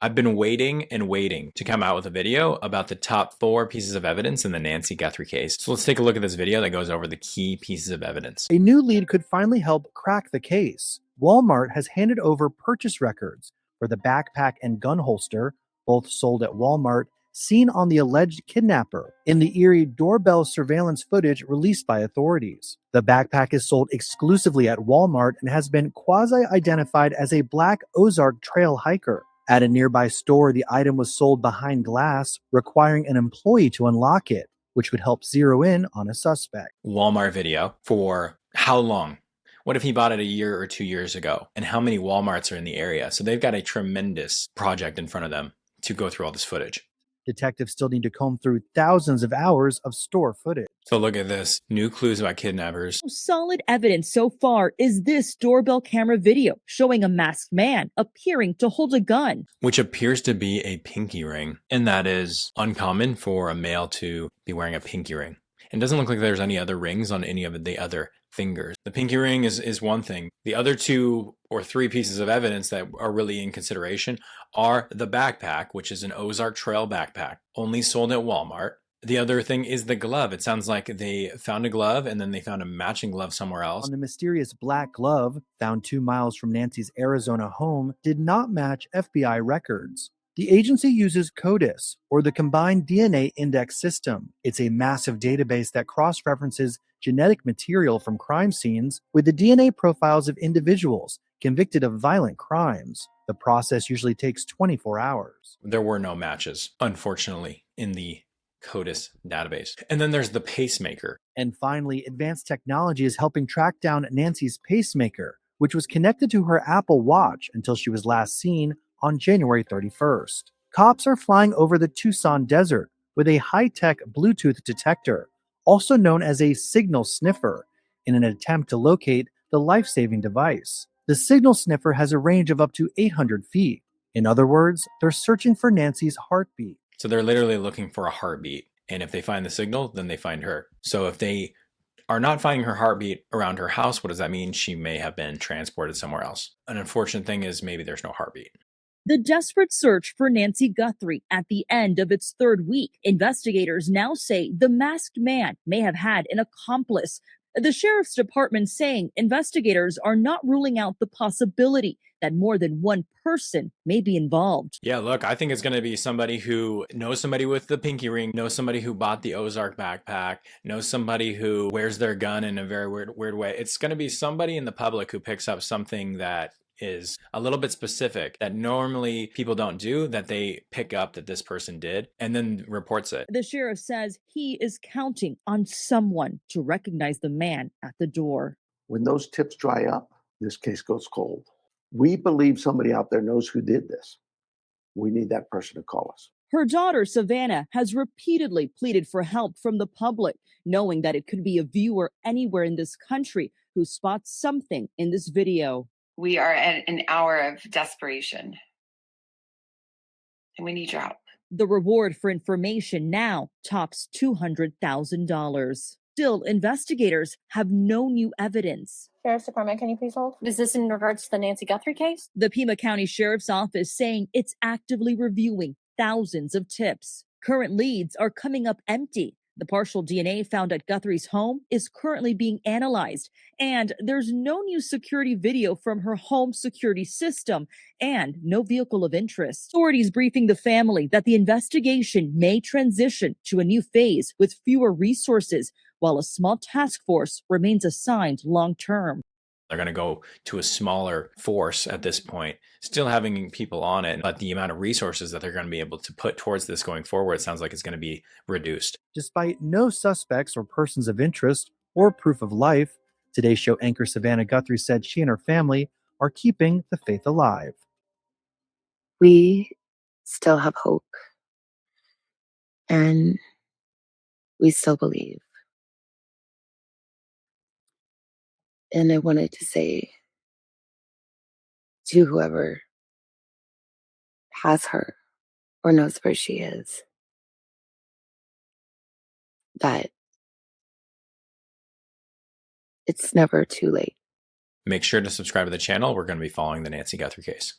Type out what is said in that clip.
I've been waiting and waiting to come out with a video about the top 4 pieces of evidence in the Nancy Guthrie case. So let's take a look at this video that goes over the key pieces of evidence. A new lead could finally help crack the case. Walmart has handed over purchase records for the backpack and gun holster, both sold at Walmart, seen on the alleged kidnapper in the Erie doorbell surveillance footage released by authorities. The backpack is sold exclusively at Walmart and has been quasi-identified as a black Ozark Trail hiker. At a nearby store, the item was sold behind glass, requiring an employee to unlock it, which would help zero in on a suspect. Walmart video for how long? What if he bought it a year or 2 years ago? And how many Walmarts are in the area? So they've got a tremendous project in front of them to go through all this footage. Detectives still need to comb through thousands of hours of store footage. So look at this. New clues about kidnappers. Solid evidence so far is this doorbell camera video showing a masked man appearing to hold a gun, which appears to be a pinky ring. And that is uncommon for a male to be wearing a pinky ring. It doesn't look like there's any other rings on any of the other fingers. The pinky ring is one thing. The other 2 or 3 pieces of evidence that are really in consideration are the backpack, which is an Ozark Trail backpack, only sold at Walmart. The other thing is the glove. It sounds like they found a glove and then they found a matching glove somewhere else. On the mysterious black glove, found 2 miles from Nancy's Arizona home, did not match FBI records. The agency uses CODIS, or the Combined DNA Index System. It's a massive database that cross-references genetic material from crime scenes with the DNA profiles of individuals convicted of violent crimes. The process usually takes 24 hours. There were no matches, unfortunately, in the CODIS database. And then there's the pacemaker. And finally, advanced technology is helping track down Nancy's pacemaker, which was connected to her Apple Watch until she was last seen on January 31st. Cops are flying over the Tucson desert with a high-tech Bluetooth detector, also known as a signal sniffer, in an attempt to locate the life-saving device. The signal sniffer has a range of up to 800 feet. In other words, they're searching for Nancy's heartbeat. So they're literally looking for a heartbeat. And if they find the signal, then they find her. So if they are not finding her heartbeat around her house, what does that mean? She may have been transported somewhere else. An unfortunate thing is maybe there's no heartbeat. the desperate search for Nancy Guthrie at the end of its 3rd week. Investigators now say the masked man may have had an accomplice. The sheriff's department saying investigators are not ruling out the possibility that more than one person may be involved. Yeah, look, I think it's going to be somebody who knows somebody with the pinky ring, knows somebody who bought the Ozark backpack, knows somebody who wears their gun in a very weird way. It's going to be somebody in the public who picks up something that is a little bit specific that normally people don't do, that they pick up that this person did and then reports it. The sheriff says he is counting on someone to recognize the man at the door. When those tips dry up, this case goes cold. We believe somebody out there knows who did this. We need that person to call us. Her daughter, Savannah, has repeatedly pleaded for help from the public, knowing that it could be a viewer anywhere in this country who spots something in this video. We are at an hour of desperation, and we need your help. The reward for information now tops $200,000. Still, investigators have no new evidence. Sheriff's Department, can you please hold? Is this in regards to the Nancy Guthrie case? The Pima County Sheriff's Office saying it's actively reviewing thousands of tips. Current leads are coming up empty. The partial DNA found at Guthrie's home is currently being analyzed, and there's no new security video from her home security system and no vehicle of interest. Authorities briefing the family that the investigation may transition to a new phase with fewer resources, while a small task force remains assigned long term. They're going to go to a smaller force at this point, still having people on it, but the amount of resources that they're going to be able to put towards this going forward sounds like it's going to be reduced. Despite no suspects or persons of interest or proof of life, Today's Show anchor Savannah Guthrie said she and her family are keeping the faith alive. We still have hope, and we still believe. And I wanted to say to whoever has her or knows where she is that it's never too late. Make sure to subscribe to the channel. We're going to be following the Nancy Guthrie case.